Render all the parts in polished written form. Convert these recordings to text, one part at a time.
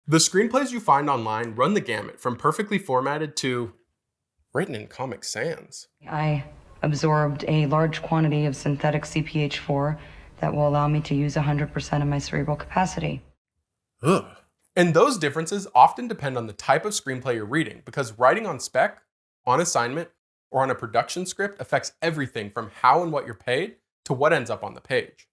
The screenplays you find online run the gamut from perfectly formatted to written in Comic Sans. I absorbed a large quantity of synthetic CPH4 that will allow me to use 100% of my cerebral capacity. Ugh. And those differences often depend on the type of screenplay you're reading, because writing on spec, on assignment, or on a production script affects everything from how and what you're paid to what ends up on the page.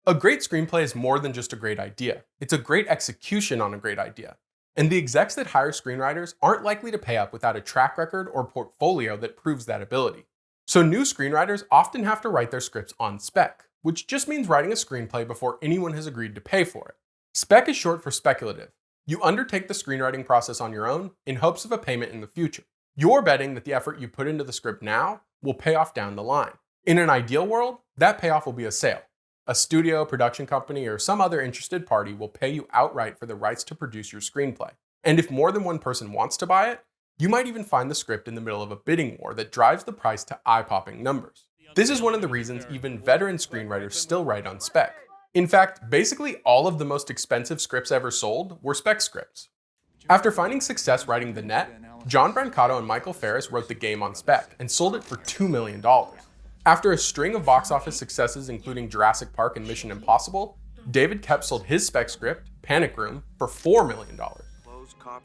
A great screenplay is more than just a great idea. It's a great execution on a great idea. And the execs that hire screenwriters aren't likely to pay up without a track record or portfolio that proves that ability. So new screenwriters often have to write their scripts on spec, which just means writing a screenplay before anyone has agreed to pay for it. Spec is short for speculative. You undertake the screenwriting process on your own in hopes of a payment in the future. You're betting that the effort you put into the script now will pay off down the line. In an ideal world, that payoff will be a sale. A studio, production company, or some other interested party will pay you outright for the rights to produce your screenplay. And if more than one person wants to buy it, you might even find the script in the middle of a bidding war that drives the price to eye-popping numbers. This is one of the reasons even veteran screenwriters still write on spec. In fact, basically all of the most expensive scripts ever sold were spec scripts. After finding success writing The Net, John Brancato and Michael Ferris wrote The Game on spec and sold it for $2 million. After a string of box office successes including Jurassic Park and Mission Impossible, David Koepp sold his spec script, Panic Room, for $4 million.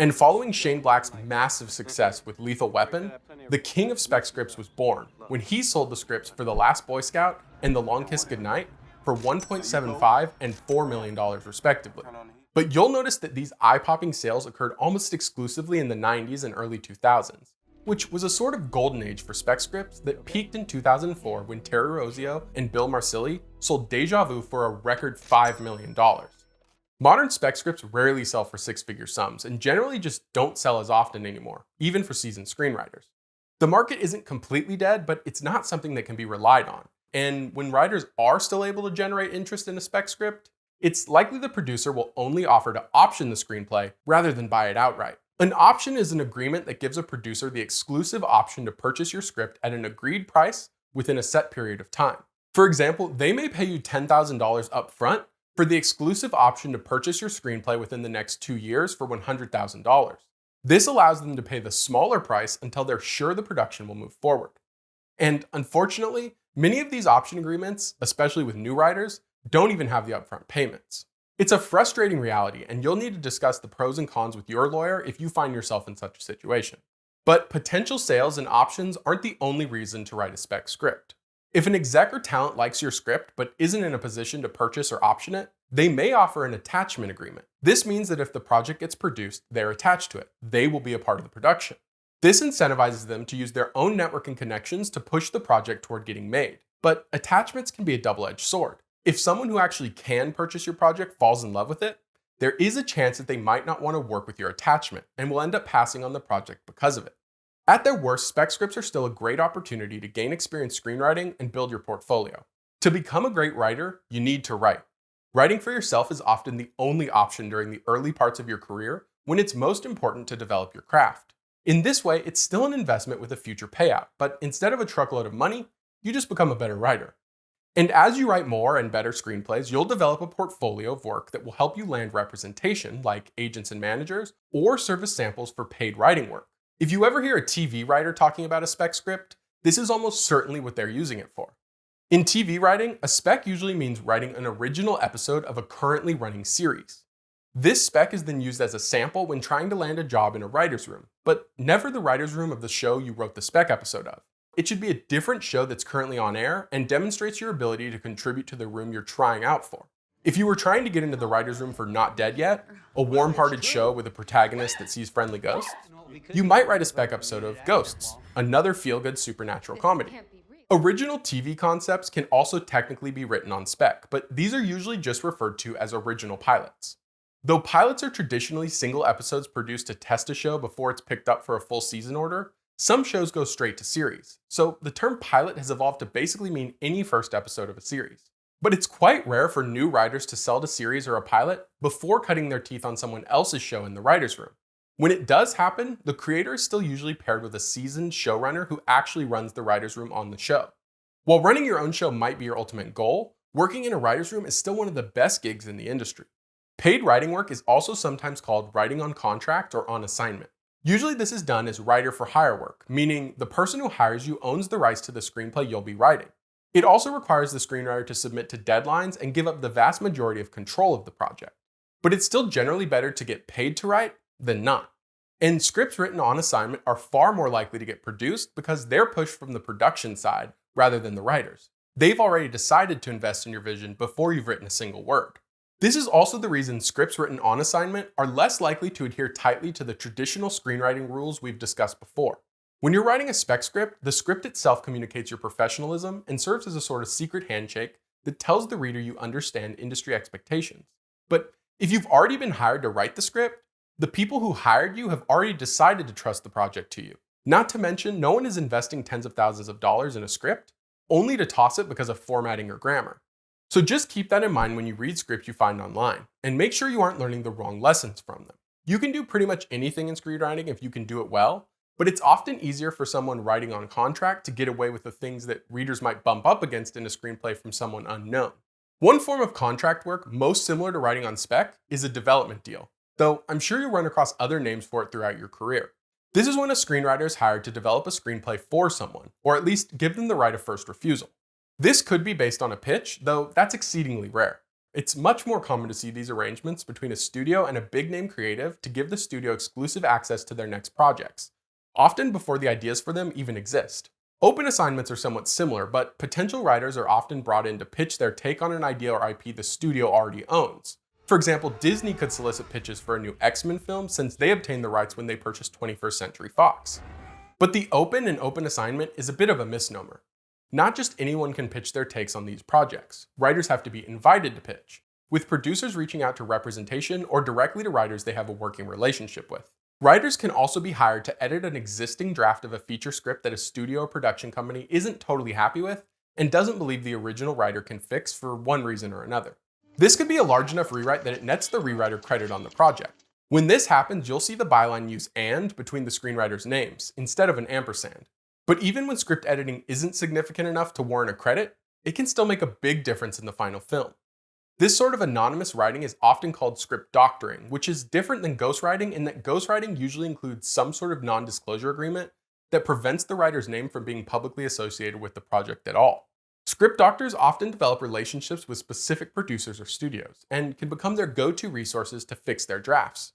And following Shane Black's massive success with Lethal Weapon, the king of spec scripts was born when he sold the scripts for The Last Boy Scout and The Long Kiss Goodnight for $1.75 and $4 million respectively. But you'll notice that these eye-popping sales occurred almost exclusively in the 90s and early 2000s, which was a sort of golden age for spec scripts that peaked in 2004 when Terry Rossio and Bill Marsili sold Deja Vu for a record $5 million. Modern spec scripts rarely sell for six-figure sums and generally just don't sell as often anymore, even for seasoned screenwriters. The market isn't completely dead, but it's not something that can be relied on. And when writers are still able to generate interest in a spec script, it's likely the producer will only offer to option the screenplay rather than buy it outright. An option is an agreement that gives a producer the exclusive option to purchase your script at an agreed price within a set period of time. For example, they may pay you $10,000 up front for the exclusive option to purchase your screenplay within the next 2 years for $100,000. This allows them to pay the smaller price until they're sure the production will move forward. And unfortunately, many of these option agreements, especially with new writers, don't even have the upfront payments. It's a frustrating reality, and you'll need to discuss the pros and cons with your lawyer if you find yourself in such a situation. But potential sales and options aren't the only reason to write a spec script. If an exec or talent likes your script but isn't in a position to purchase or option it, they may offer an attachment agreement. This means that if the project gets produced, they're attached to it. They will be a part of the production. This incentivizes them to use their own network and connections to push the project toward getting made. But attachments can be a double-edged sword. If someone who actually can purchase your project falls in love with it, there is a chance that they might not want to work with your attachment and will end up passing on the project because of it. At their worst, spec scripts are still a great opportunity to gain experience screenwriting and build your portfolio. To become a great writer, you need to write. Writing for yourself is often the only option during the early parts of your career when it's most important to develop your craft. In this way, it's still an investment with a future payout, but instead of a truckload of money, you just become a better writer. And as you write more and better screenplays, you'll develop a portfolio of work that will help you land representation, like agents and managers, or serve as samples for paid writing work. If you ever hear a TV writer talking about a spec script, this is almost certainly what they're using it for. In TV writing, a spec usually means writing an original episode of a currently running series. This spec is then used as a sample when trying to land a job in a writer's room, but never the writer's room of the show you wrote the spec episode of. It should be a different show that's currently on air and demonstrates your ability to contribute to the room you're trying out for. If you were trying to get into the writer's room for Not Dead Yet, a warm-hearted show with a protagonist that sees friendly ghosts, you might write a spec episode of Ghosts, another feel-good supernatural comedy. Original TV concepts can also technically be written on spec, but these are usually just referred to as original pilots. Though pilots are traditionally single episodes produced to test a show before it's picked up for a full season order, some shows go straight to series, so the term pilot has evolved to basically mean any first episode of a series. But it's quite rare for new writers to sell a series or a pilot before cutting their teeth on someone else's show in the writer's room. When it does happen, the creator is still usually paired with a seasoned showrunner who actually runs the writer's room on the show. While running your own show might be your ultimate goal, working in a writer's room is still one of the best gigs in the industry. Paid writing work is also sometimes called writing on contract or on assignment. Usually this is done as writer for hire work, meaning the person who hires you owns the rights to the screenplay you'll be writing. It also requires the screenwriter to submit to deadlines and give up the vast majority of control of the project. But it's still generally better to get paid to write than not. And scripts written on assignment are far more likely to get produced because they're pushed from the production side rather than the writers. They've already decided to invest in your vision before you've written a single word. This is also the reason scripts written on assignment are less likely to adhere tightly to the traditional screenwriting rules we've discussed before. When you're writing a spec script, the script itself communicates your professionalism and serves as a sort of secret handshake that tells the reader you understand industry expectations. But if you've already been hired to write the script, the people who hired you have already decided to trust the project to you. Not to mention, no one is investing tens of thousands of dollars in a script only to toss it because of formatting or grammar. So just keep that in mind when you read scripts you find online, and make sure you aren't learning the wrong lessons from them. You can do pretty much anything in screenwriting if you can do it well, but it's often easier for someone writing on contract to get away with the things that readers might bump up against in a screenplay from someone unknown. One form of contract work most similar to writing on spec is a development deal, though I'm sure you'll run across other names for it throughout your career. This is when a screenwriter is hired to develop a screenplay for someone, or at least give them the right of first refusal. This could be based on a pitch, though that's exceedingly rare. It's much more common to see these arrangements between a studio and a big-name creative to give the studio exclusive access to their next projects, often before the ideas for them even exist. Open assignments are somewhat similar, but potential writers are often brought in to pitch their take on an idea or IP the studio already owns. For example, Disney could solicit pitches for a new X-Men film since they obtained the rights when they purchased 21st Century Fox. But the open assignment is a bit of a misnomer. Not just anyone can pitch their takes on these projects. Writers have to be invited to pitch, with producers reaching out to representation or directly to writers they have a working relationship with. Writers can also be hired to edit an existing draft of a feature script that a studio or production company isn't totally happy with and doesn't believe the original writer can fix for one reason or another. This could be a large enough rewrite that it nets the rewriter credit on the project. When this happens, you'll see the byline use "and" between the screenwriter's names instead of an ampersand. But even when script editing isn't significant enough to warrant a credit, it can still make a big difference in the final film. This sort of anonymous writing is often called script doctoring, which is different than ghostwriting in that ghostwriting usually includes some sort of non-disclosure agreement that prevents the writer's name from being publicly associated with the project at all. Script doctors often develop relationships with specific producers or studios, and can become their go-to resources to fix their drafts.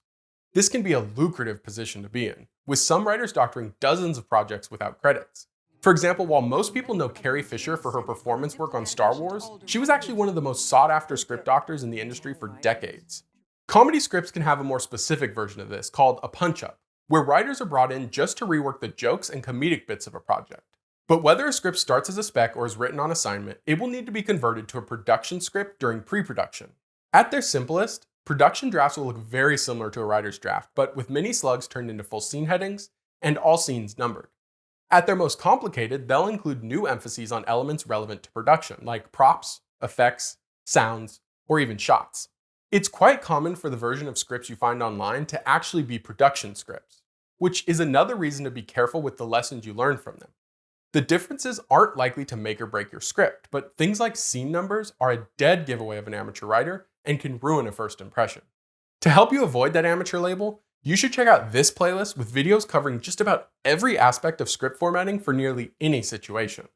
This can be a lucrative position to be in, with some writers doctoring dozens of projects without credits. For example, while most people know Carrie Fisher for her performance work on Star Wars, she was actually one of the most sought-after script doctors in the industry for decades. Comedy scripts can have a more specific version of this, called a punch-up, where writers are brought in just to rework the jokes and comedic bits of a project. But whether a script starts as a spec or is written on assignment, it will need to be converted to a production script during pre-production. At their simplest, production drafts will look very similar to a writer's draft, but with mini slugs turned into full scene headings and all scenes numbered. At their most complicated, they'll include new emphases on elements relevant to production, like props, effects, sounds, or even shots. It's quite common for the version of scripts you find online to actually be production scripts, which is another reason to be careful with the lessons you learn from them. The differences aren't likely to make or break your script, but things like scene numbers are a dead giveaway of an amateur writer and can ruin a first impression. To help you avoid that amateur label, you should check out this playlist with videos covering just about every aspect of script formatting for nearly any situation.